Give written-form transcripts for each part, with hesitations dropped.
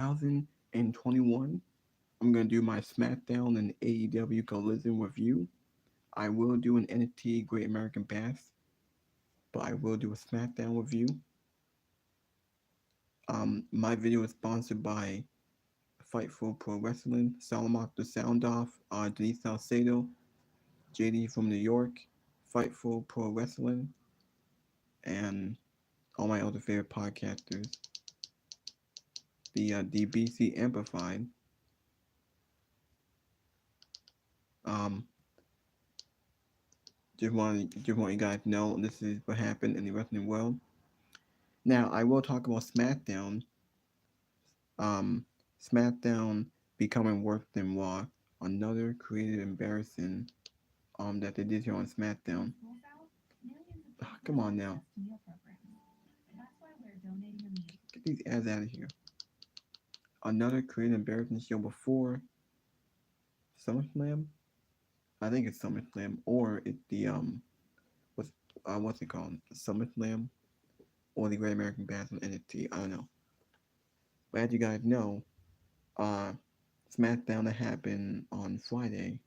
2021. I'm going to do my SmackDown and AEW Collision review. I will do an NXT Great American Bash, but I will do a SmackDown review. My video is sponsored by Fightful Pro Wrestling, Salamak the Sound Off, Denise Salcedo, JD from New York, Fightful Pro Wrestling, and all my other favorite podcasters. The DBC Amplified. Um, just want you guys to know this is what happened in the wrestling world. Now I will talk about SmackDown. Um, SmackDown becoming worse than Raw. Another creative embarrassing that they did here on SmackDown. Come on now. Get these ads out of here. Another creative embarrassing show before SummerSlam. I think it's SummerSlam or it's the what's it called? SummerSlam or the Great American Bash on NXT. I don't know. But as you guys know, uh, SmackDown that happened on Friday.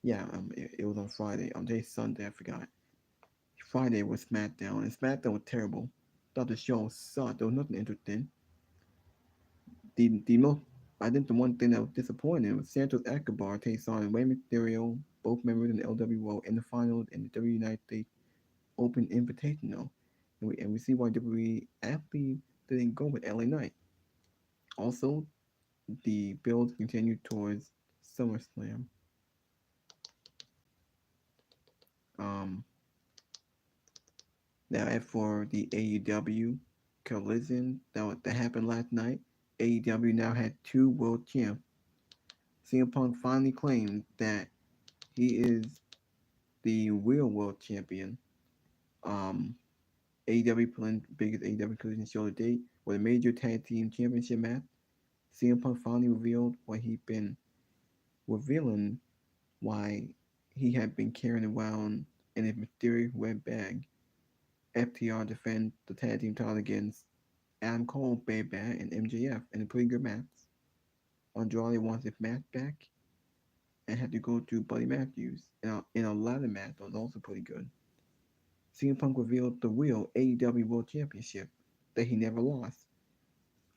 Yeah, it was on Friday. On today's Sunday, I forgot. Friday was SmackDown, and SmackDown was terrible. Thought the show sucked. There was nothing interesting. The most I think the one thing that was disappointing was Santos Escobar takes on Rey Mysterio, both members in the LWO, in the finals in the W United States Open Invitational, and we see why WWE actually didn't go with LA Knight. Also, the build continued towards SummerSlam. Um, Now, as for the AEW collision that happened last night, AEW now had two world champs. CM Punk finally claimed that he is the real world champion. Um, AEW playing the biggest AEW collision show to date with a major tag team championship match. CM Punk finally revealed what he'd been revealing, why he had been carrying around in a mysterious red bag. FTR defend the tag team title against Adam Cole, Baby and MJF in a pretty good match. Andrade wants his match back and had to go to Buddy Matthews in a ladder match that was also pretty good. CM Punk revealed the real AEW World Championship that he never lost.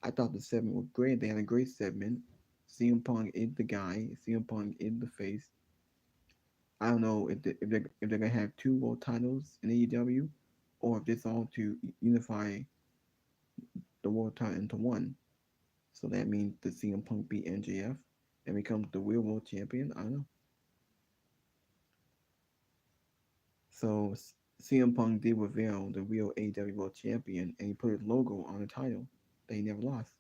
I thought the segment was great. They had a great segment. CM Punk is the guy. CM Punk is the face. I don't know if they're gonna have two world titles in AEW or if it's all to unify the world title into one. So that means the CM Punk beat MJF and becomes the real world champion. I don't know. So CM Punk did reveal the real AEW World Champion, and he put his logo on the title that he never lost.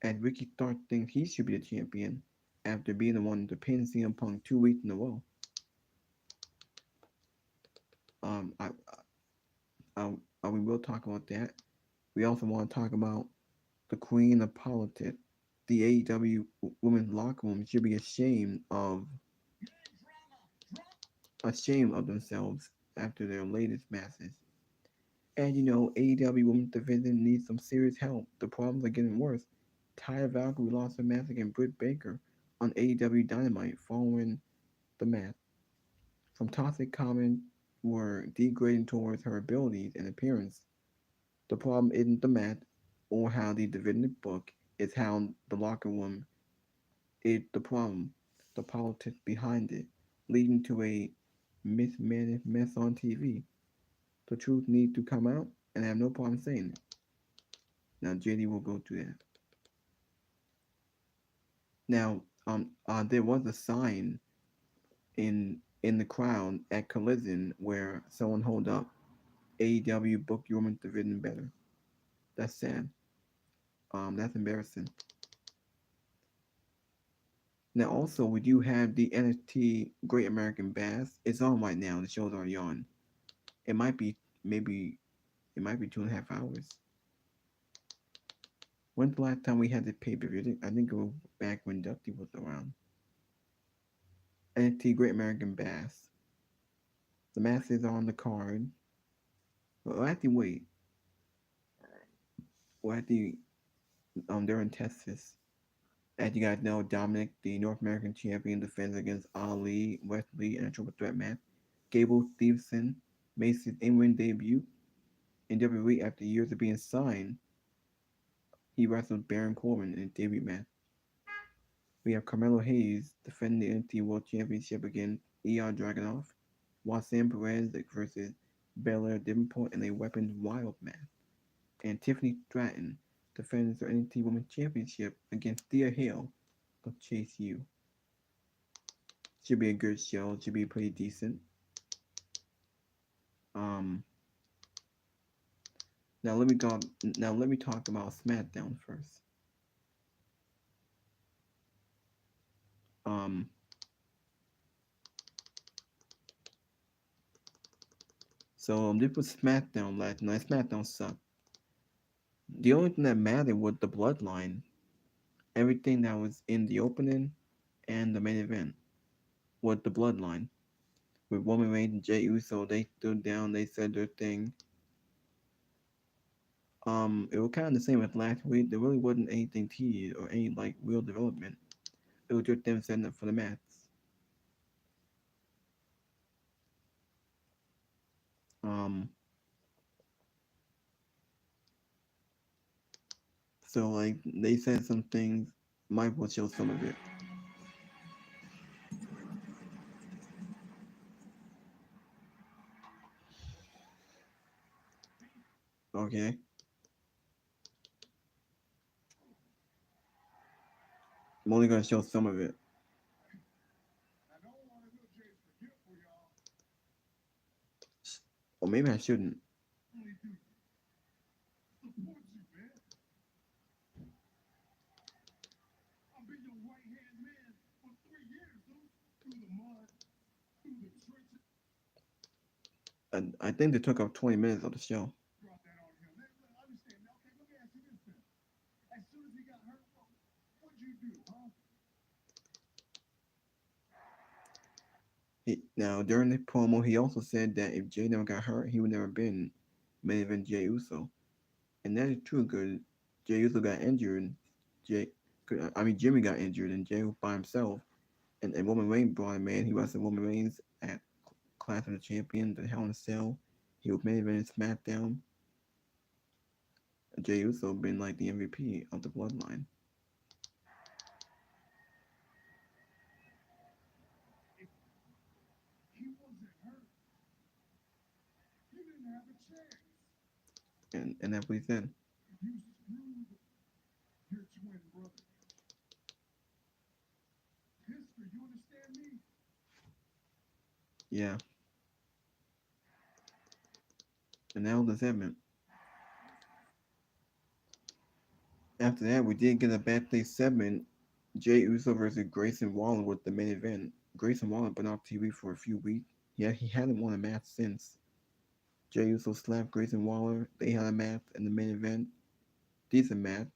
And Ricky Stark thinks he should be the champion after being the one to pin CM Punk 2 weeks in a row. Um, I, we will talk about that. We also want to talk about the Queen of Politics. The AEW women's locker room should be ashamed of themselves after their latest matches. And you know, AEW Women's Division needs some serious help. The problems are getting worse. Taya Valkyrie lost her match against Britt Baker on AEW Dynamite following the match. Some toxic comments were degrading towards her abilities and appearance. The problem isn't the match or how the division book, it's how the locker room is the problem. The politics behind it, leading to a mismanaged mess on TV. The truth needs to come out, and I have no problem saying it. Now, JD will go to that. Now, there was a sign in the crowd at Collision where someone hold up AEW book your women's division better. That's sad. That's embarrassing. Now, also, we do have the NXT Great American Bash. It's on right now. The show's already on. It might be maybe it might be 2.5 hours. When's the last time we had the pay per view? I think it was back when Dusty was around. NXT Great American Bash. The matches are on the card. Well, actually, wait. Well, actually, They're in Texas. As you guys know, Dominic, the North American champion, defends against Ali, Wesley, in a triple threat match. Gable Stevenson makes his in-ring debut in WWE after years of being signed. He wrestled Baron Corbin in a debut match. We have Carmelo Hayes defending the NXT World Championship against Dragunov, while Sam Perez versus Belair Davenport in a Weapons Wild match. And Tiffany Stratton defends her NXT Women's Championship against Thea Hale of Chase U. Should be a good show. Should be pretty decent. Um, now let me go. Now let me talk about SmackDown first. Um, this was SmackDown last night. SmackDown sucked. The only thing that mattered was the Bloodline. Everything that was in the opening and the main event was the Bloodline. With Roman Reigns and Jey Uso, they stood down. They said their thing. It was kind of the same as last week. There really wasn't anything teased or any like real development. It was just them setting up for the match. Um, so like they said some things. Mike will show some of it. Okay. I'm only gonna show some of it. Or maybe I shouldn't. I think they took up 20 minutes of the show. Now during the promo, he also said that if Jay never got hurt, he would never been main event Jey Uso, and that is true because Jey Uso got injured. Jay, Jimmy got injured, and Jey was by himself. And Roman Reigns brought him in. He wrestled Roman Reigns at Clash of the Champions, the Hell in a Cell. He was main event SmackDown. Jey Uso been like the MVP of the Bloodline. And that's what he said. Yeah. And that was the segment. After that, we did get a backstage segment. Jey Uso versus Grayson Waller with the main event. Grayson Waller been off TV for a few weeks. Yeah, he hadn't won a match since. Jey Uso slapped Grayson Waller. They had a match in the main event. Decent match.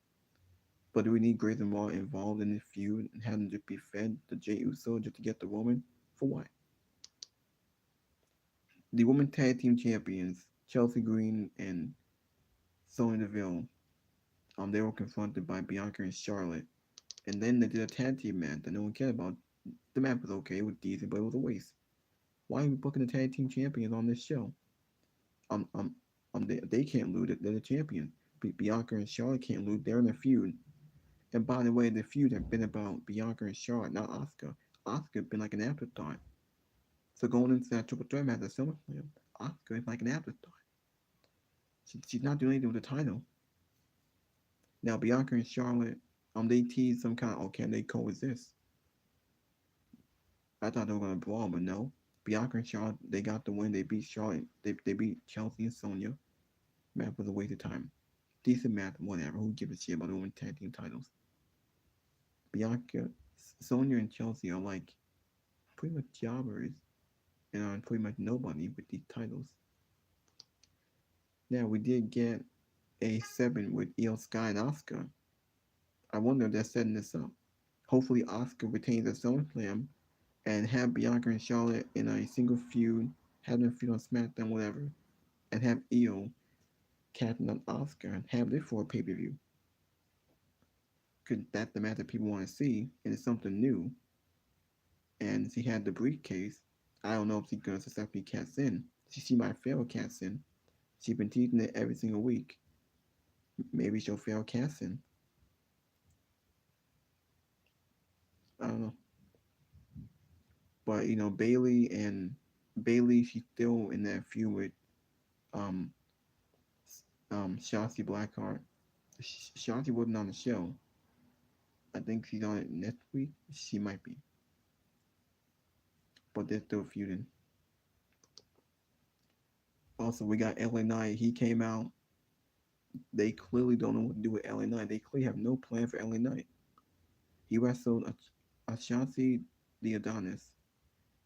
But do we need Grayson Waller involved in this feud and have him just be fed to Jey Uso just to get the woman? For what? The women tag team champions, Chelsea Green and Sonya Deville, they were confronted by Bianca and Charlotte. And then they did a tag team match that no one cared about. The match was okay, it was decent, but it was a waste. Why are we booking the tag team champions on this show? Um, um, they can't lose it. They're the champions. Bianca and Charlotte can't lose. They're in a feud. And by the way, the feud has been about Bianca and Charlotte, not Asuka. Asuka been like an afterthought. So going into that triple threat match at SummerSlam, Asuka is like an afterthought. She's not doing anything with the title. Now Bianca and Charlotte, they tease some kind of, oh, can they coexist? I thought they were gonna brawl, but no. Bianca and Charlotte, they got the win. They beat Charlotte. They beat Chelsea and Sonya. Match was a waste of time. Decent match, whatever. Who gives a shit about the women's tag team titles? Bianca, Sonya, and Chelsea are like pretty much jobbers and are pretty much nobody with these titles. Now we did get a 7 with Io Sky and Asuka. I wonder if they're setting this up. Hopefully Asuka retains at SummerSlam and have Bianca and Charlotte in a single feud, have them feud on SmackDown, whatever, and have Io captain on Asuka and have it for a pay-per-view. because that's the match that people want to see, and it's something new. And she had the briefcase. I don't know if she's gonna successfully cast in. She might fail cast in. She's been teasing it every single week. Maybe she'll fail cast in. I don't know. But Bailey, she's still in that feud with um Shotzi Blackheart. Shotzi wasn't on the show. I think she's on it next week. She might be, but they're still feuding. Also, we got LA Knight. He came out. They clearly don't know what to do with LA Knight. They clearly have no plan for LA Knight. He wrestled Ashanti the Adonis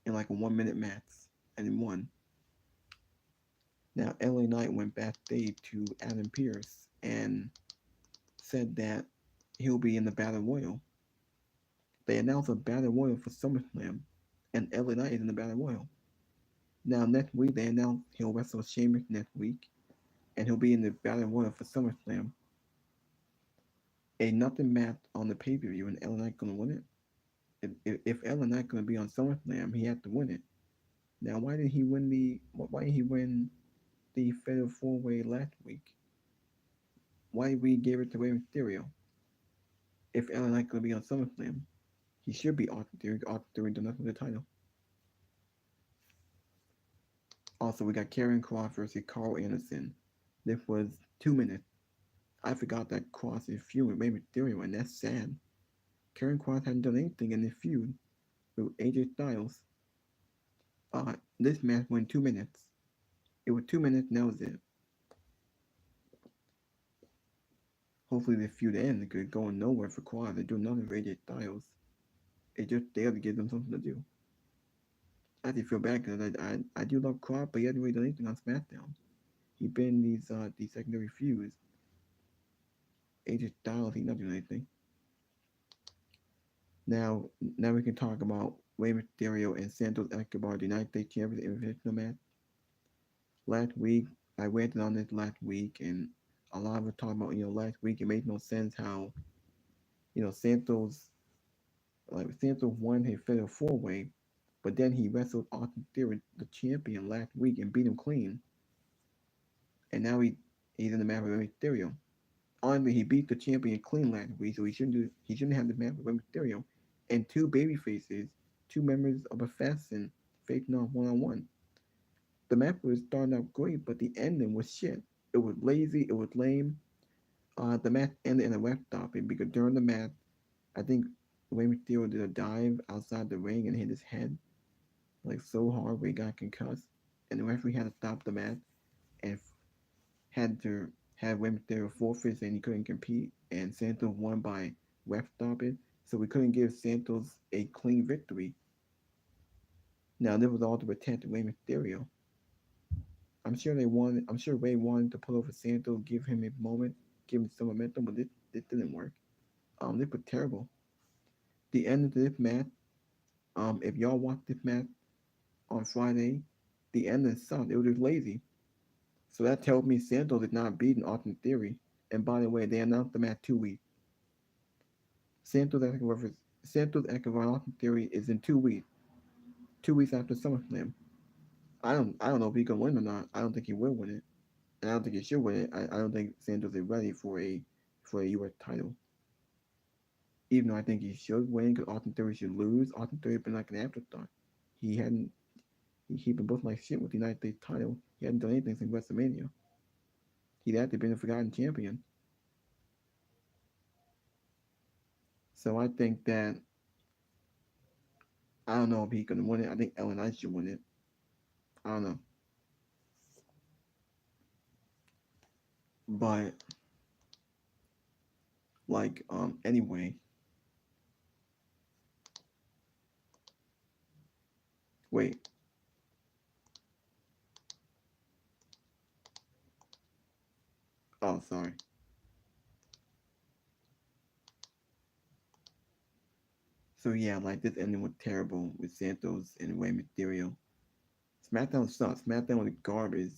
in like a 1 minute match and he won. Now LA Knight went backstage to Adam Pearce and said that he'll be in the Battle Royal. They announced a Battle Royal for SummerSlam, and LA Knight is in the Battle Royal. Now next week they announced he'll wrestle Sheamus next week, and he'll be in the Battle Royal for SummerSlam. A nothing match on the pay per view, and LA Knight gonna win it. If LA Knight gonna be on SummerSlam, he had to win it. Now why did he win the? Why did he win the Fatal 4-Way last week? Why we gave it to Rey Mysterio? If LA Knight gonna be on SummerSlam, he should be Austin Theory. Austin Theory done nothing with the title. Also, we got Karrion Kross versus Carl Anderson. This was 2 minutes. I forgot that Kross is feuding with Rey Mysterio, and that's sad. Karrion Kross hadn't done anything in this feud with AJ Styles. This match went 2 minutes. It was 2 minutes, and that was it. Hopefully the feud ends. It could go nowhere for Kross. They're doing nothing for AJ Styles. It's just there to give them something to do. I actually feel bad because I do love Kross, but he hasn't really done anything on SmackDown. He's been in these secondary feuds. AJ Styles, he's not doing anything. Now we can talk about Rey Mysterio and Santos Escobar, the United States Champions Invitational match. Last week, I ranted on this last week, and a lot of us talking about, last week it made no sense how, Santos won his Fatal 4-Way, but then he wrestled Austin Theory, the champion, last week and beat him clean, and now he's in the match with Rey Mysterio. Honestly, he beat the champion clean last week, so he shouldn't have the match with Rey Mysterio. And two baby faces, two members of a faction, facing off one-on-one. The match was starting out great, but the ending was shit. It was lazy, it was lame. The match ended in a ref stoppage because during the match, I think Rey Mysterio did a dive outside the ring and hit his head like so hard where he got concussed, and the referee had to stop the match and had to have Rey Mysterio forfeit saying he couldn't compete, and Santos won by ref stoppage, so we couldn't give Santos a clean victory. Now this was all to protect Rey Mysterio. I'm sure Ray wanted to pull over Santos, give him a moment, give him some momentum, but this didn't work. This was terrible. The end of this match, if y'all watched this match on Friday, the ending sucked. It was just lazy. So that tells me Santos is not beating Austin Theory. And by the way, they announced the match 2 weeks. Santos Escobar and Austin Theory is in 2 weeks. 2 weeks after SummerSlam. I don't know if he can win or not. I don't think he will win it. And I don't think he should win it. I don't think Santos is ready for a US title. Even though I think he should win because Austin Theory should lose. Austin Theory has been like an afterthought. He hadn't he been both like shit with the United States title. He hadn't done anything since WrestleMania. He'd actually been a forgotten champion. So I think that I don't know if he's gonna win it. I think Ellen Knight should win it. I don't know. But anyway. Wait. Oh, sorry. So yeah, this ending was terrible with Santos and Rey Mysterio. SmackDown sucks. SmackDown was garbage.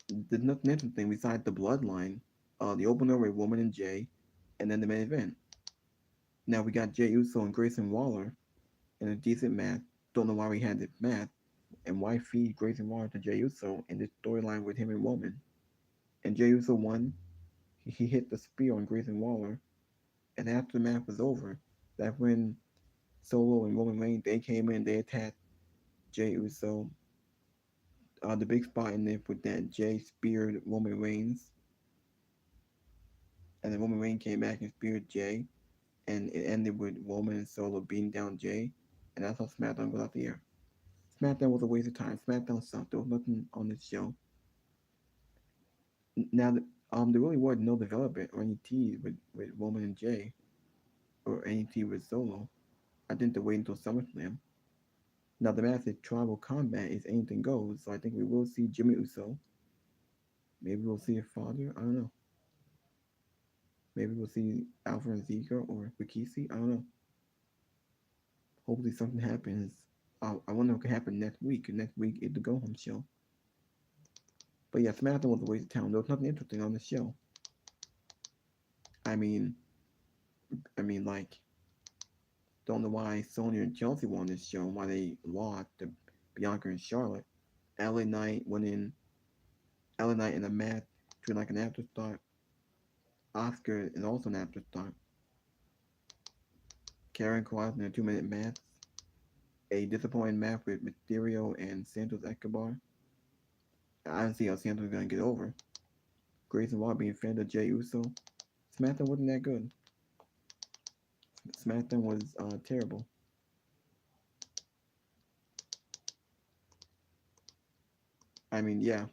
There's nothing interesting besides the bloodline. The opener with Woman and Jay, and then the main event. Now we got Jey Uso and Grayson Waller in a decent match. Don't know why we had this match and why feed Grayson Waller to Jey Uso in this storyline with him and Roman. And Jey Uso won. He hit the spear on Grayson Waller, and after the match was over, that's when Solo and Roman Reigns they came in. They attacked Jey Uso. The big spot in there with that Jey speared Roman Reigns, and then Roman Reigns came back and speared Jey, and it ended with Roman and Solo beating down Jey, and that's how SmackDown got out the air. SmackDown was a waste of time. SmackDown sucked. There was nothing on this show. Now, there really was no development or any tease with Roman and Jey, or any tease with Solo. I think they're waiting until SummerSlam. Now, the match is tribal combat is anything goes, so I think we will see Jimmy Uso. Maybe we'll see his father. I don't know. Maybe we'll see Alpha and Zika or Rikishi. I don't know. Hopefully something happens. I wonder what could happen next week. Next week is the go home show. But yeah, SmackDown was a waste of time. There was nothing interesting on the show. I mean, like, don't know why Sonya and Chelsea won this show. Why they lost to Bianca and Charlotte. LA Knight went in. LA Knight in a match to like an afterthought. Oscar is also an afterthought. Karen Cross in a 2-minute match. A disappointing match with Mysterio and Santos Escobar. I don't see how Santos is gonna get over. Grayson Waller being fanned of Jey Uso. SmackDown wasn't that good. SmackDown was terrible. I mean, yeah.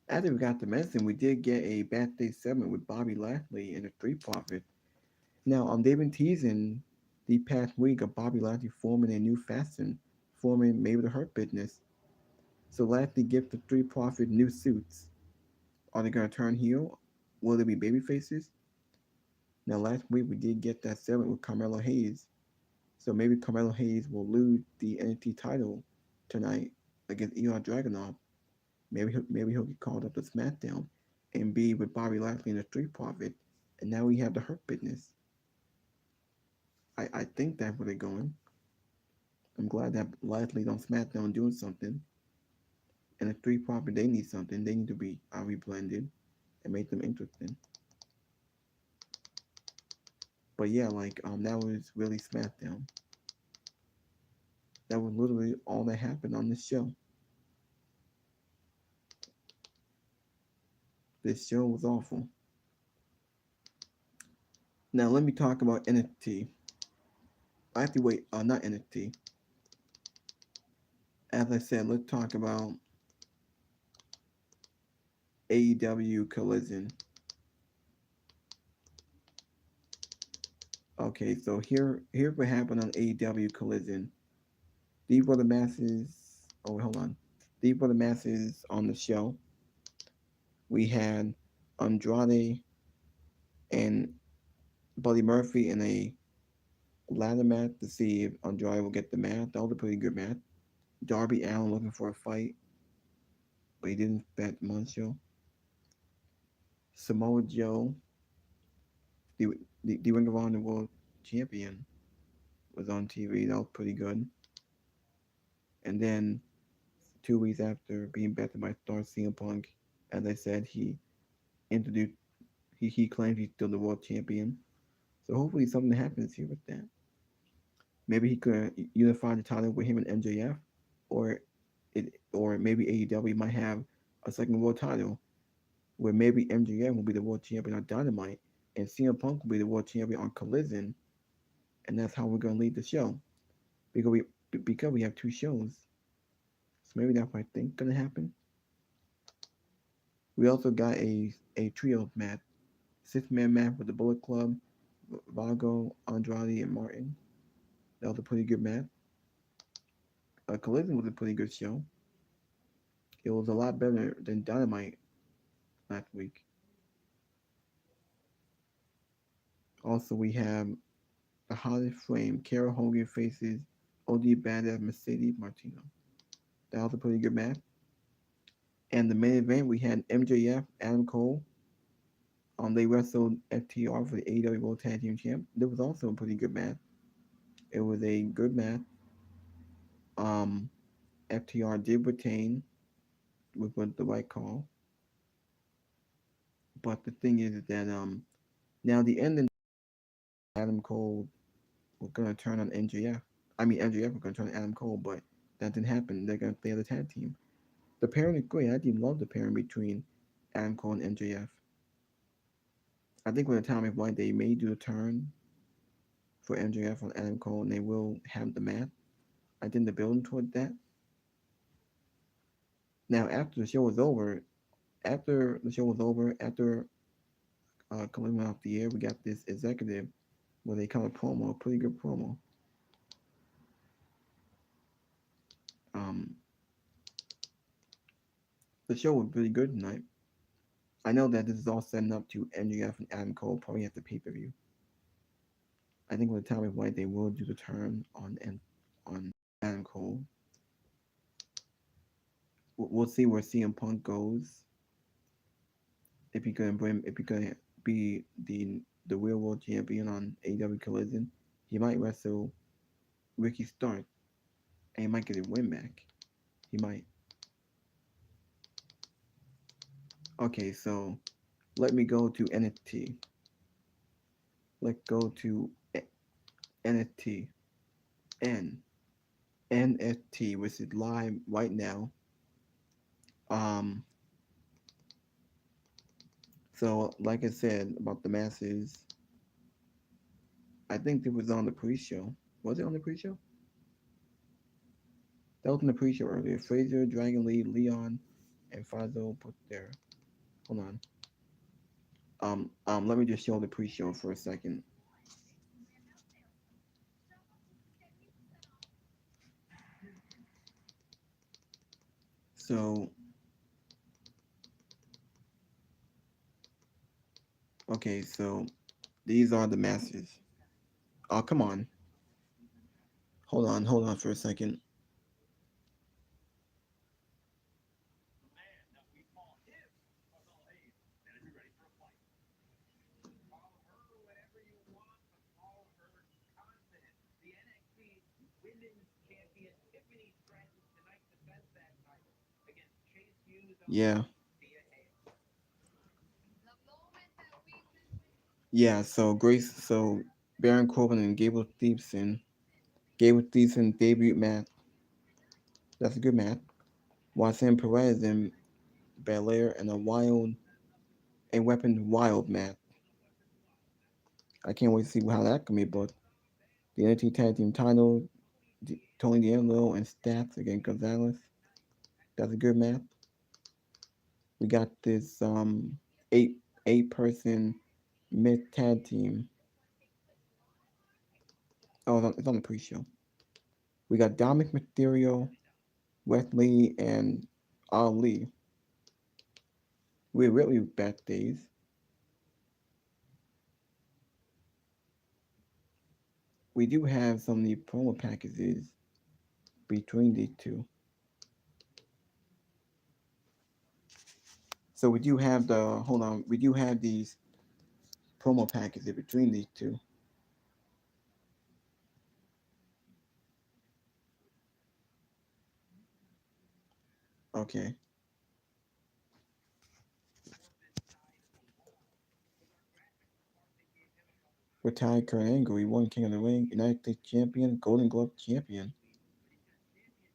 After we got to mention, we did get a backstage segment with Bobby Lashley and the Street Profits. Now, they've been teasing the past week of Bobby Lashley forming a new faction, forming maybe the Hurt Business. So Lashley gives the Street Profits new suits. Are they gonna turn heel? Will they be baby faces? Now, last week we did get that segment with Carmelo Hayes. So maybe Carmelo Hayes will lose the NXT title tonight against Ilya Dragunov. Maybe he'll get called up to SmackDown and be with Bobby Lashley and the Street Profits. And now we have the Hurt Business. I think that's where they're going. I'm glad that Lashley's on SmackDown doing something. And the Street Profits, they need something. They need to be reblended and make them interesting. But yeah, like that was really SmackDown. That was literally all that happened on this show. This show was awful. Now let me talk about NXT. Actually, wait, not NXT. As I said, let's talk about AEW Collision. Okay, so here's what happened on AEW Collision. These were the matches. Oh, hold on. These were the matches on the show. We had Andrade and Buddy Murphy in a ladder match to see if Andrade will get the match. That was a pretty good match. Darby Allin looking for a fight, but he didn't bet Moncho. Samoa Joe, the Ring of Honor World Champion, was on TV. That was pretty good. And then 2 weeks after being battered by Star CM Punk, as I said, introduced he claims he's still the world champion. So hopefully something happens here with that. Maybe he could unify the title with him and MJF, or maybe AEW might have a second world title where maybe MJF will be the world champion on Dynamite and CM Punk will be the world champion on Collision, and that's how we're gonna lead the show because we have two shows. So maybe that's what I think gonna happen. We also got a trios match, 6-man match with the Bullet Club, Vago, Andrade, and Martin. That was a pretty good match. Collision was a pretty good show. It was a lot better than Dynamite last week. Also, we have the hottest flame. Kara Hogan faces OD Badass Mercedes Martino. That was a pretty good match. And the main event, we had MJF, Adam Cole, They wrestled FTR for the AEW World Tag Team Champ. There was also a pretty good match. It was a good match. Um, FTR did retain, which was the right call. But the thing is that now the ending, Adam Cole was gonna turn on MJF. I mean MJF was gonna turn on Adam Cole, but that didn't happen. They're gonna stay as a tag team. The pairing is great. I didn't love the pairing between Adam Cole and MJF. I think when the time is right, they may do a turn for MJF on Adam Cole, and they will have the match. I think they're building toward that. Now, after the show was over, after coming off the air, we got this executive where they cut a promo, a pretty good promo. Um, the show was really good tonight. I know that this is all setting up to MJF and Adam Cole probably at the pay per view. I think when the time is right, they will do the turn on Adam Cole. We'll see where CM Punk goes. If he gonna be the real world champion on AEW Collision, he might wrestle Ricky Stark and he might get his win back. He might. Okay, so let me go to NXT. Let's go to NXT. NXT, which is live right now. Um, so like I said about the masses, I think it was on the pre-show. Was it on the pre-show? That was in the pre-show earlier. Fraser, Dragon Lee, Leon, and Fazo put there. Hold on. Let me just show the pre-show for a second. So, okay, so these are the masters. Oh, come on. Hold on for a second. Yeah, yeah. So Baron Corbin and Gable Stevenson debut match. That's a good match. Watson Perez and Belair and a weapon wild match. I can't wait to see how that can be booked. The NXT Tag Team title, Tony D'Angelo and Stats against Gonzalez. That's a good match. We got this eight person mid tag team. Oh, it's on the pre-show. We got Dominic Mysterio, Wesley, and Ali. We're really back days. We do have some of the promo packages between these two. So we do have we do have these promo packages between these two. Okay. Retired Kurt Angle, he won King of the Ring, United States Champion, Golden Glove Champion,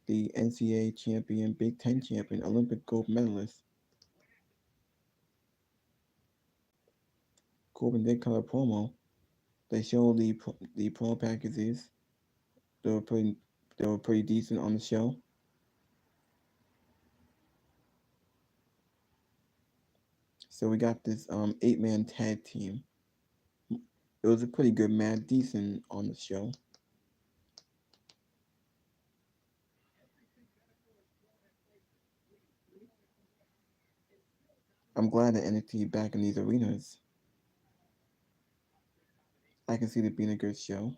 the NCAA Champion, Big Ten Champion, Olympic gold medalist. Corbin did cut a promo. They showed the promo packages. They were pretty they were pretty decent on the show. So we got this 8-man tag team. It was a pretty good match, decent on the show. I'm glad that NXT back in these arenas. I can see it being a good show.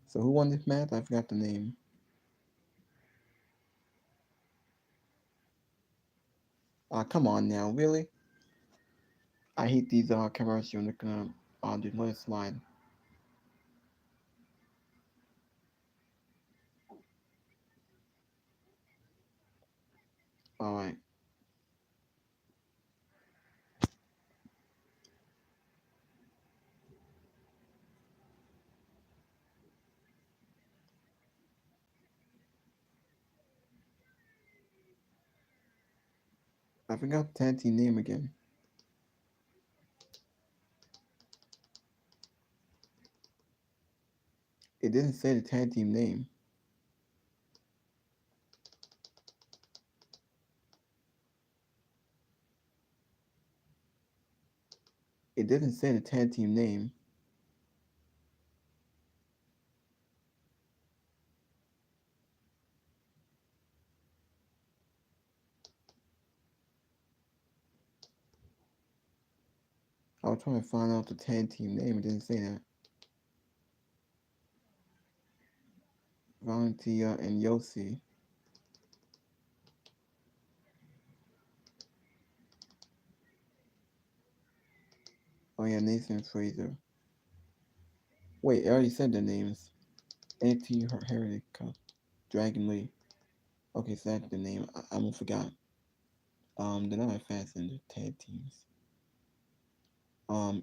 So who won this match? I forgot the name. Come on now, really? I hate these commercials. They're gonna just let it slide. All right. I forgot the tag team name again. It didn't say the tag team name. It didn't say the tag team name. I was trying to find out the tag team name. It didn't say that. Valentia and Yossi. Oh yeah, Nathan Fraser. Wait, I already said the names. NXT Heritage Cup. Dragon Lee. Okay, so that's the name. I almost forgot. They're not fast in the tag teams.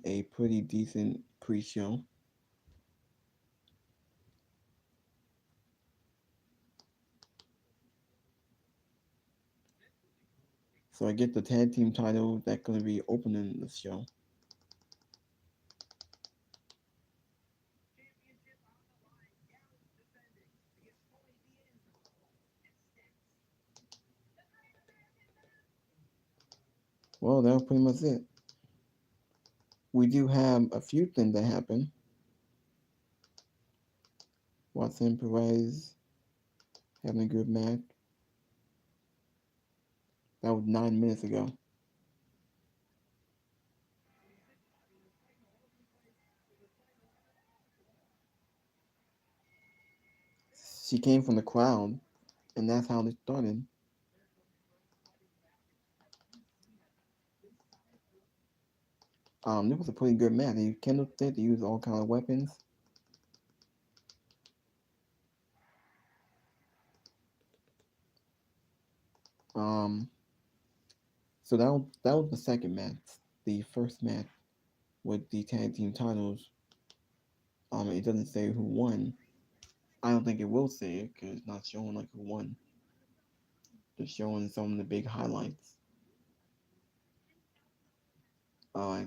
A pretty decent pre-show. So I get the tag team title that's gonna be opening the show. Well, that was pretty much it. We do have a few things that happen. Watson Perez having a good match. That was 9 minutes ago. She came from the crowd, and that's how it started. It was a pretty good match. They Kendall did use all kind of weapons. Um, so that was the second match. The first match with the tag team titles. It doesn't say who won. I don't think it will say it because it's not showing like who won. Just showing some of the big highlights. Uh,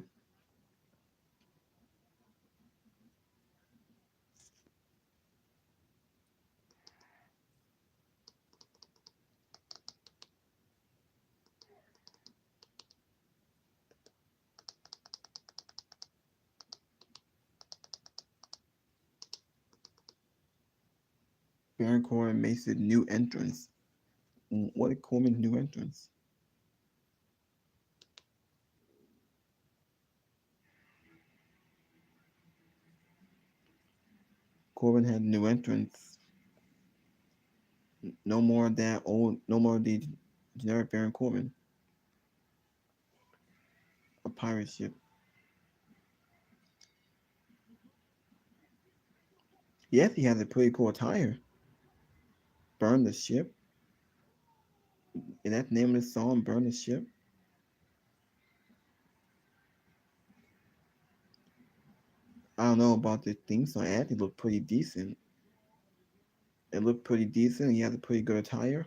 Baron Corbin makes a new entrance. What is Corbin's new entrance? Corbin had a new entrance. No more of that old. No more of the generic Baron Corbin. A pirate ship. Yes, he has a pretty cool attire. Burn the ship. And that's the name of the song. Burn the ship. I don't know about the theme song. It actually looked pretty decent. It looked pretty decent. He has a pretty good attire.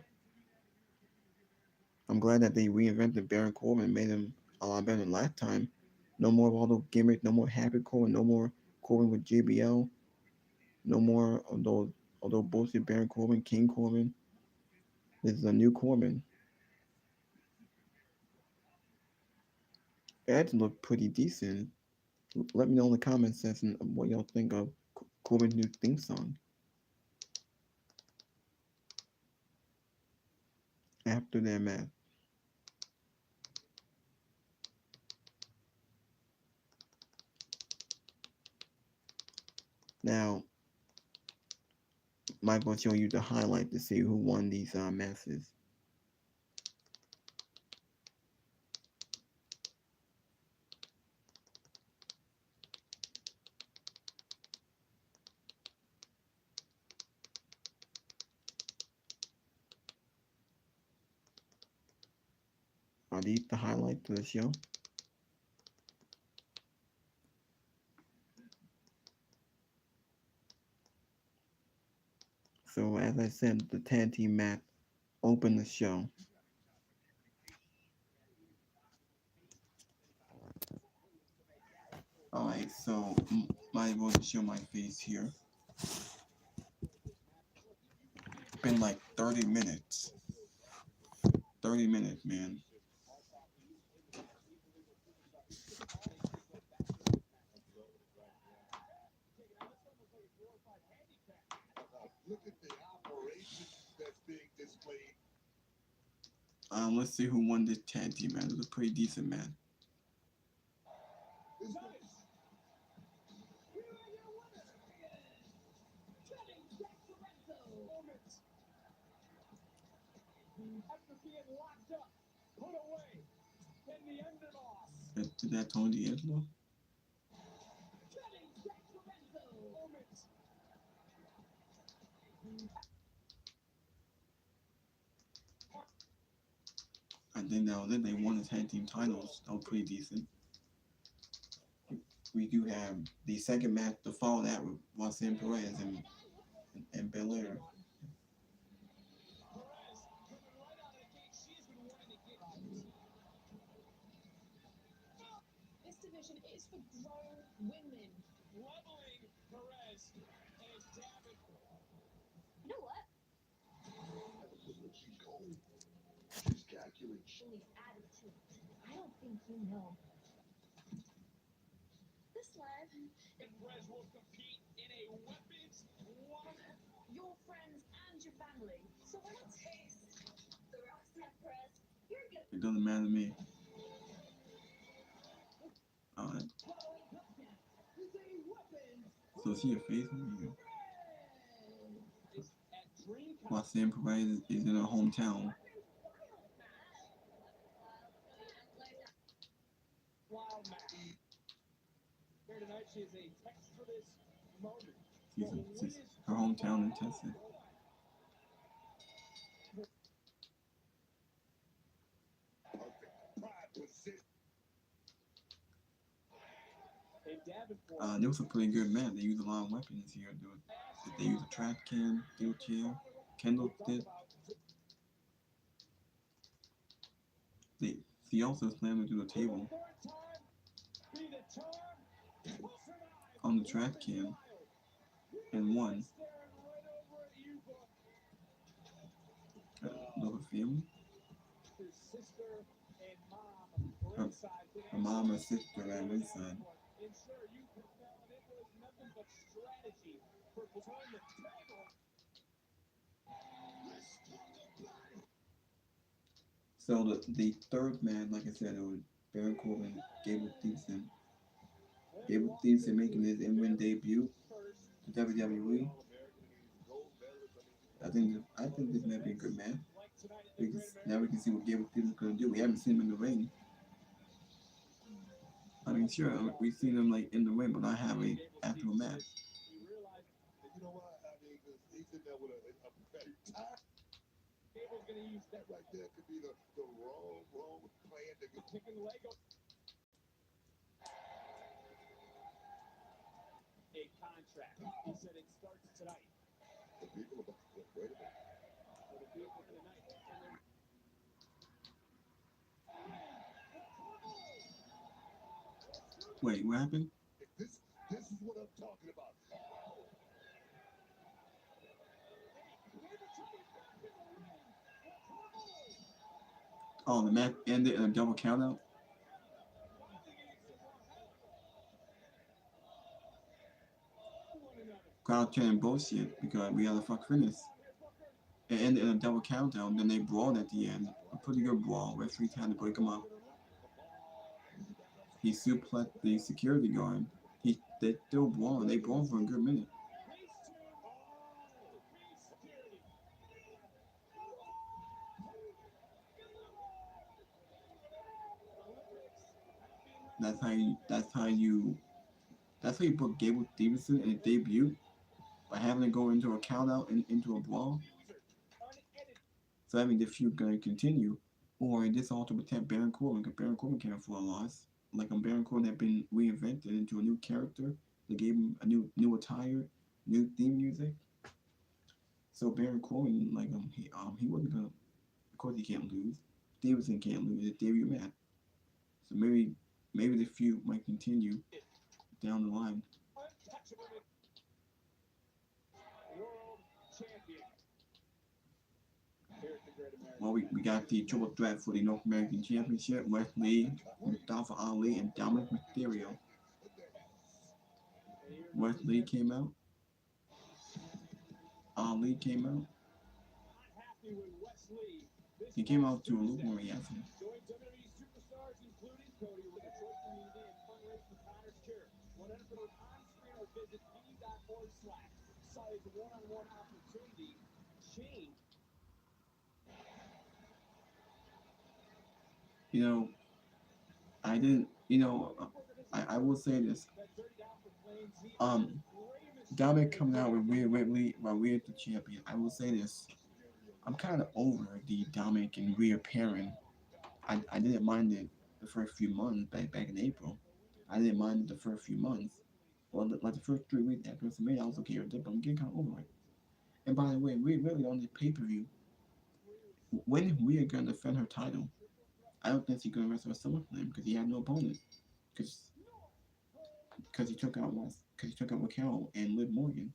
I'm glad that they reinvented Baron Corbin and made him a lot better than last time. No more of all those gimmicks, no more Happy Corbin, no more Corbin with JBL, no more of those bullshit Baron Corbin, King Corbin. This is a new Corbin. It actually looked pretty decent. Let me know in the comment section what y'all think of Corbin's new theme song after their match. Now, Mike will show you the highlight to see who won these matches. Are these the highlights of the show? So as I said, the tag team match opened the show. Alright, so might as well show my face here. Been like 30 minutes. 30 minutes, man. Let's see who won this tag team match. It was a pretty decent match. Did that Tony D'Angelo? I think that was it. They won the tag team titles. That was pretty decent. We do have the second match to follow that with Roxanne Perez and Belair. This division is for grown women. Leveling Perez and Davenport. You know what? She's calculating. Attitude. I don't think you know. This live. And Perez will compete in a weapons war. Your friends and your family. So why not taste the Roxanne Perez? You're good. It doesn't matter to me. Alright. So see your face over here. Roxanne Perez is in her hometown. She's her hometown in Texas. It was a pretty good match. They used a lot of weapons here. They used a trash can, steel chair, candlestick. She also slammed into the table on the trash can and won. Another family. Her mom and sister at ringside. So the third match, like I said, it was Baron Corbin, Gable Stevenson. Gable Stevenson making his in-ring debut to WWE. I think this might be a good match. Now we can see what Gable Stevenson's gonna do. We haven't seen him in the ring. I mean, sure, we've seen him like in the ring, but not have a actual match. Gable's gonna use that right there. Could be the wrong plan to get kicking the leg up. A contract. He said it starts tonight. The people about to wait a minute. For the people tonight. Wait, what happened? This is what I'm talking about. Oh, the match ended in a double countout? Crowd chanting bullshit because we had a fuck finish. It ended in a double countdown, then they brawled at the end. A pretty good brawl. Referee had to break him up. He suplexed the security guard. They still brawling. They brawled for a good minute. That's how you put Gable Stevenson in a debut by having to go into a count out and into a brawl. So I mean the feud gonna continue. Or this all to protect Baron Corbin, because Baron Corbin can't afford a loss. Like a Baron Corbin had been reinvented into a new character. They gave him a new attire, new theme music. So Baron Corbin, like he wasn't gonna. Of course he can't lose. Davidson can't lose. It's debut match. So maybe the feud might continue down the line. Well, we got the triple threat for the North American Championship: Wesley, Mustafa Ali, and Dominic Mysterio. Wesley came out. Ali came out. He came out to a lukewarm reaction. You know, I didn't. I will say this. Um, Dominic coming out with Rhea Ripley while Rhea's the champion. I will say this. I'm kind of over the Dominic and Rhea pairing. I didn't mind it the first few months back in April. I didn't mind it the first few months. Well, like the first 3 weeks after WrestleMania, I was okay with it, but I'm getting kind of over it. And by the way, Rhea Ripley on the pay per view. When is Rhea gonna defend her title? I don't think she's gonna wrestle at SummerSlam because he had no opponent. Because he took out Raquel and Liv Morgan.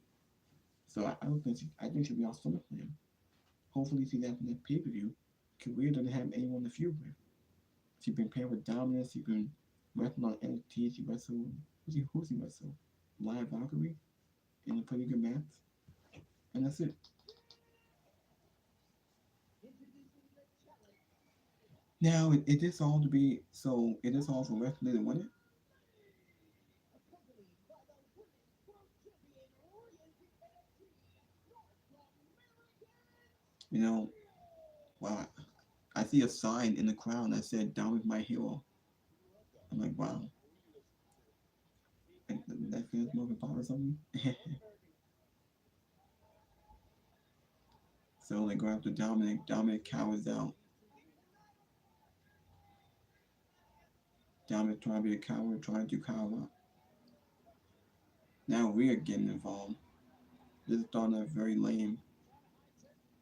So I don't think I think she'll be off SummerSlam. Hopefully she's after that pay per view. Because Rhea doesn't have anyone to feud with. She's been paired with Dominus. She's been wrestling on NXT. She wrestled. Who's he wrestled? Live Valkyrie in a pretty good match. And that's it. Now, is this all to be so? Is this all for Wesley to win it? You know, wow. I see a sign in the crowd that said "Down with my hero." I'm like, wow. That feels more pop or something. So they go after Dominic. Dominic cowers out. Dominic trying to be a coward, trying to cower up. Now we're getting involved. This is starting out very lame.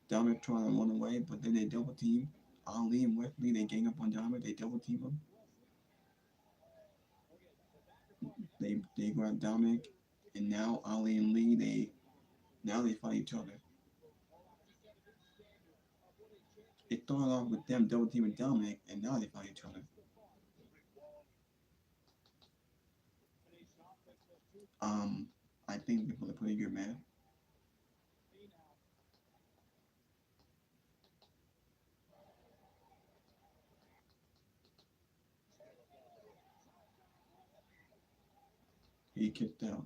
Dominic trying to run away, but then they double team. Ali and Wesley, they gang up on Dominic, they double team him. They grab Dominic, and now Ali and Lee, they fight each other. It started off with them double teaming Dominic, and now they fight each other. I think people are pretty good, man. He kicked out.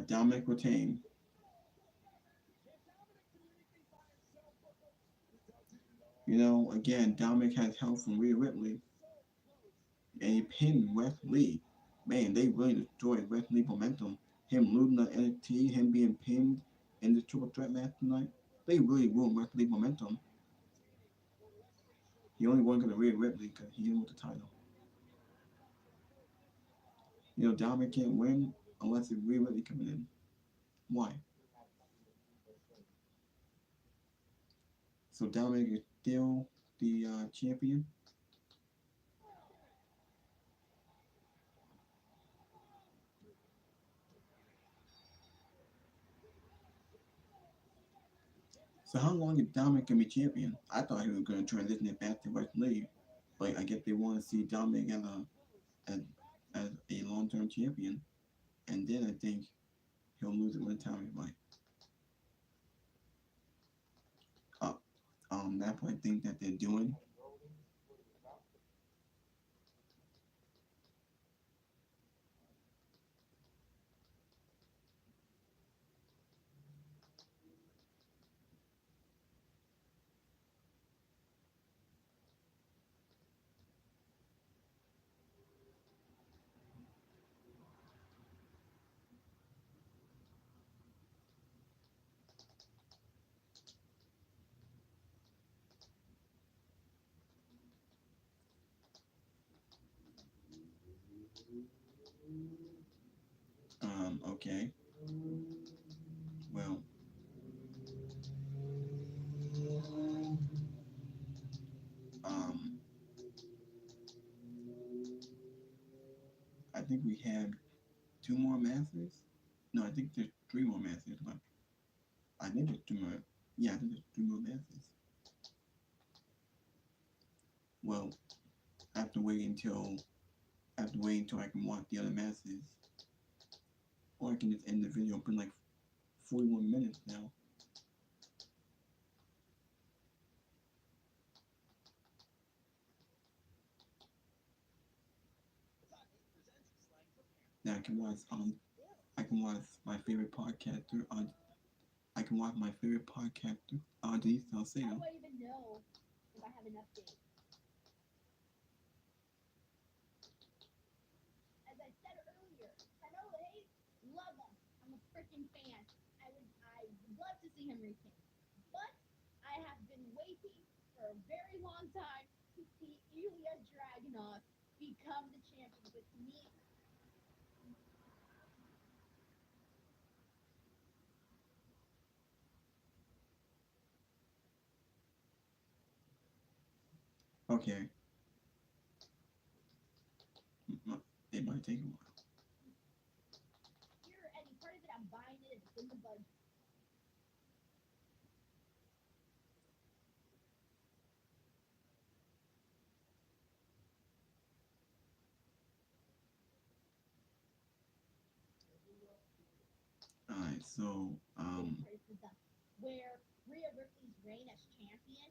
Dominic retained. Again, Dominic has help from Rhea Ripley, and he pinned Wesley. Man, they really destroyed Wesley momentum. Him losing the NXT, him being pinned in the triple threat match tonight, they really ruined Wesley momentum. He only won because of Rhea Ripley because he didn't want the title. Dominic can't win unless it's Rhea Ripley coming in. Why? So Dominic is still the champion. So how long is Dominic gonna be champion? I thought he was gonna transition it back to Wesley, but I guess they want to see Dominic as, as a long-term champion, and then I think he'll lose it when time is right. Uh, that's what I think that they're doing. Okay. Well, um, I think we have two more masters. No, I think there's three more masters. But I think there's two more. Yeah, I think there's three more masters. Well, I have to wait until I can watch the other masters, or I can just end the video. It's been like 41 minutes now. Now I can watch my favorite podcaster on I can watch my favorite podcaster Audrey How Salcedo. do I even know if I have an update? As I said earlier, Hello Hayes, love him. I'm a freaking fan. I would love to see him retain. But I have been waiting for a very long time to see Ilya Dragunov become the champion. But to me, Okay, it might take a while. here any part of it, I'm buying it. It's in the budget. Alright, so Big criticism where Rhea Ripley's reign as champion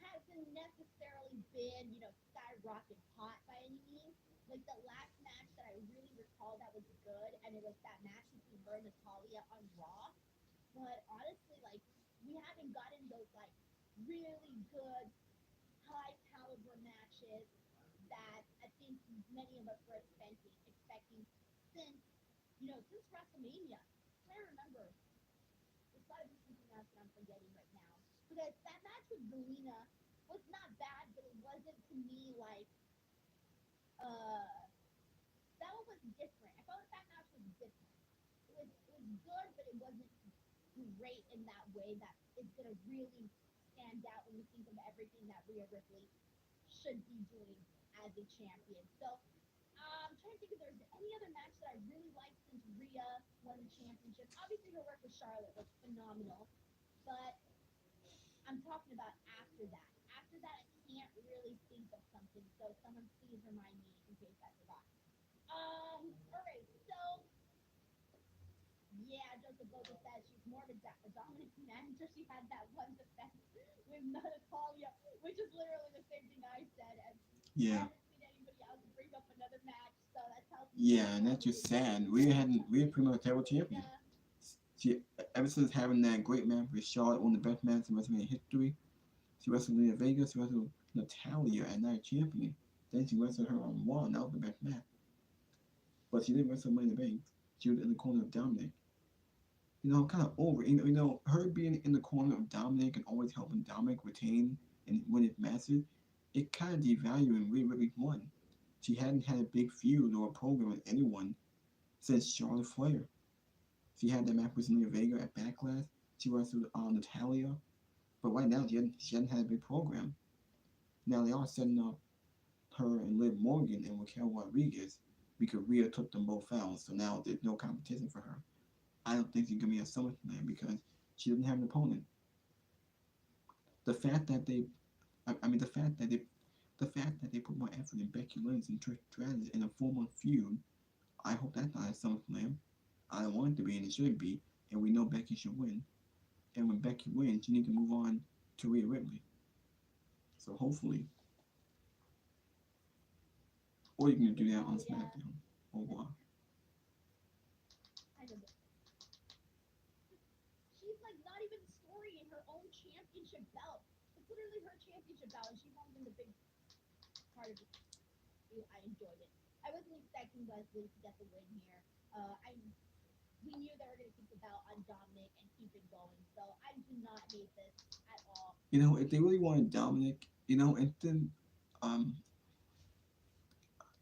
hasn't necessarily been, skyrocket hot by any means. Like the last match that I really recall that was good, and it was that match between her and Natalia on Raw. But honestly, like we haven't gotten those like really good, high caliber matches that I think many of us were expecting since since WrestleMania. I'm trying to remember, there's got to be something else that I'm forgetting right now. Because that match with Zelina was not bad, but it wasn't to me like uh that one was different. I felt like that match was different. It was good, but it wasn't great in that way that is gonna really stand out when you think of everything that Rhea Ripley should be doing as a champion. So I'm trying to think if there's any other match that I really liked since Rhea won the championship. Obviously, her work with Charlotte was phenomenal, but I'm talking about after that. After that, I can't really think of something. So someone please remind me in case I forgot. All right. So yeah, Joseph Boga says she's more of a dominant manager. She had that one defense with Natalia, which is literally the same thing I said. And I yeah, haven't seen anybody else bring up another match, so that tells me yeah, that and that's probably just is going to sad. be more of We had pretty much terrible champion. Zelina. She ever since having that great match with Charlotte, one of the best matches in WrestleMania history. She wrestled Lena Vega, she wrestled Natalia at Night Champion. Then she wrestled her on Raw, and that was the best match. But she didn't wrestle Money in the Bank. She was in the corner of Dominic. I'm kind of over. Her being in the corner of Dominic and always helping Dominic retain and win his matches, it kind of devaluing Rhea Ripley's won. She hadn't had a big feud or a program with anyone since Charlotte Flair. She had that match with Selena Vega at Backlash. She wrestled Natalia, but right now she hadn't had a big program. Now they are setting up her and Liv Morgan and Raquel Rodriguez because Rhea took them both out, so now there's no competition for her. I don't think she's gonna be at SummerSlam because she doesn't have an opponent. The fact that they, I mean, the fact that they put more effort in Becky Lynch and Trish Stratus in a 4-month feud. I hope that's not at SummerSlam. I don't want it to be, and it should be. And we know Becky should win. And when Becky wins, you need to move on to Rhea Ripley. So hopefully, or you can do that on Natalia, SmackDown or Raw. I don't know. She's like not even story in her own championship belt. It's literally her championship belt, and she won in the big part of it. I enjoyed it. I wasn't expecting Wesley to get the win here. I We knew they were going to keep the belt on Dominic and keep it going, so I do not hate this at all. If they really wanted Dominic, and then um,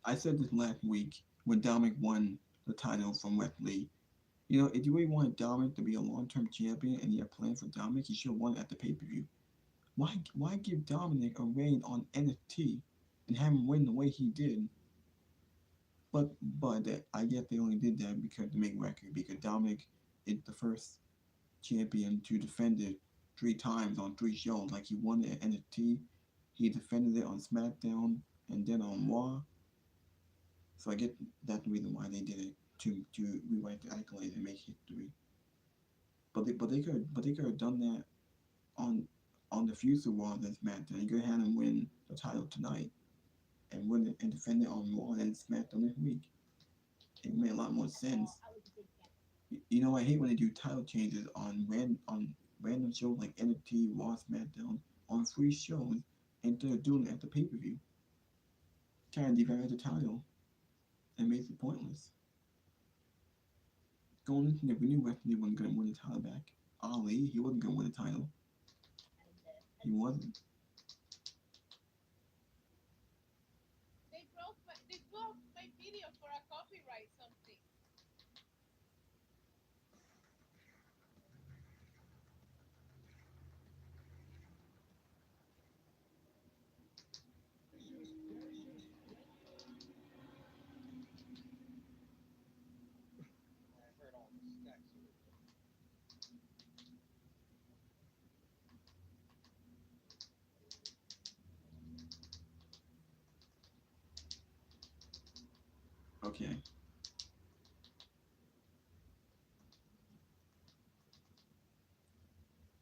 I said this last week when Dominic won the title from Wesley. You know, if you really want Dominic to be a long-term champion and you have plans for Dominic, he should have won at the pay-per-view. Why give Dominic a reign on NXT and have him win the way he did? But I guess they only did that because to make record because Dominic is the first champion to defend it 3 times on 3 shows. Like he won it at NXT, he defended it on Smackdown, and then on Raw. So I get that's the reason why they did it to rewrite the accolades and make history. But they could have done that on on the future Raw than SmackDown. You could have had him win the title tonight and win it and defend it on Raw and SmackDown this week. It made a lot more sense. I was a big fan. You know, I hate when they do title changes on random shows like NXT, Raw, SmackDown on free shows instead of doing it at the pay per view. Kind of devalue the title and makes it pointless. Going into it, we knew Wesley wasn't going to win the title back. Ali, he wasn't going to win the title. He wasn't. They blocked my video for a copyright something. I heard all the stacks of it. Okay.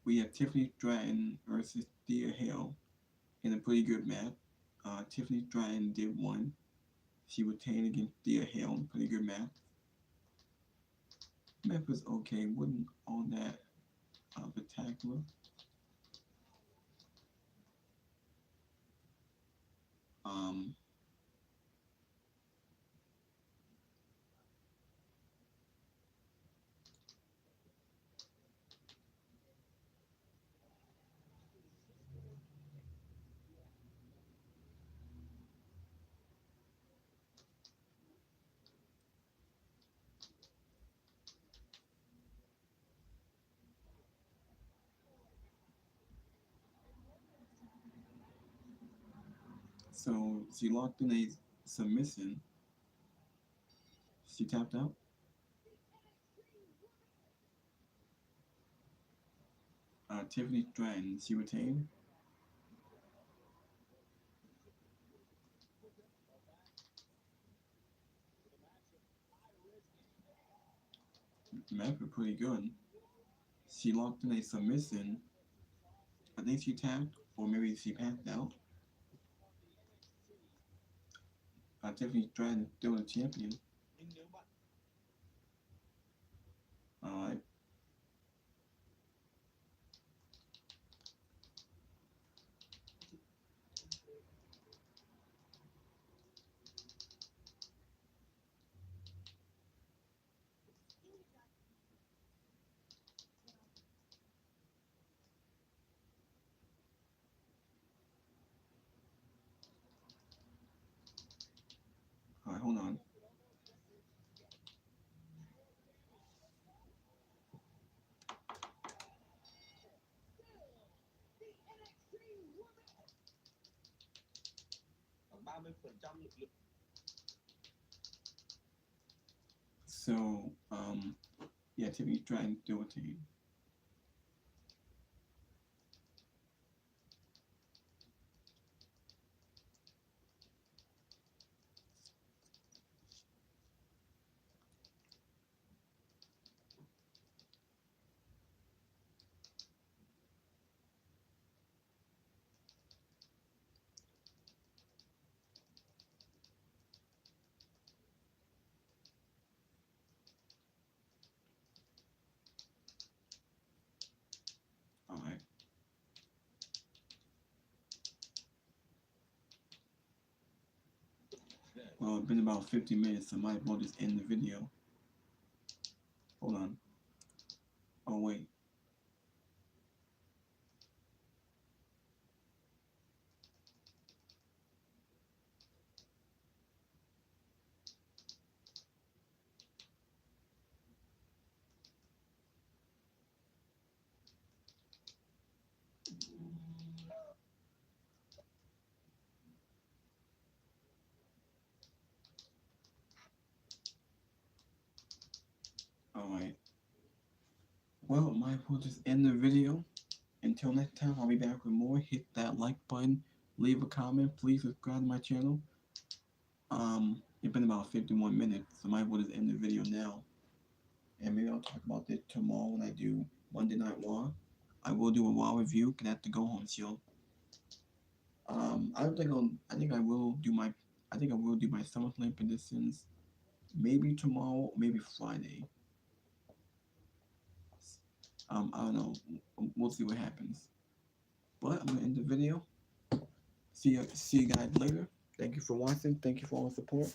We have Tiffany Stratton versus Thea Hale in a pretty good match. Tiffany Stratton did win. She retained against Thea Hale in a pretty good match. Match was okay, wasn't all that spectacular. Um, so she locked in a submission. She tapped out. Tiffany Stratton, she retained. Match was pretty good. She locked in a submission. I think she tapped, or maybe she passed out. Tiffany Stratton is still the champion. Alright. Alright, hold on. Khoảng 30% lực lượng. So, yeah, Tiffany Stratton still retained. Alright. Well, it's been about 50 minutes, so I might as well just end the video. Hold on. Oh, wait. Well, might as well just end the video. Until next time, I'll be back with more. Hit that like button, leave a comment, please subscribe to my channel. It's been about 51 minutes, so might as well just end the video now. And maybe I'll talk about this tomorrow when I do Monday Night Raw. I will do a Raw review. Gonna have to go home still. I don't think I'll. I think I will do my. I think I will do my SummerSlam predictions. Maybe tomorrow, maybe Friday. I don't know. We'll see what happens. But I'm gonna end the video. See you guys later. Thank you for watching. Thank you for all the support.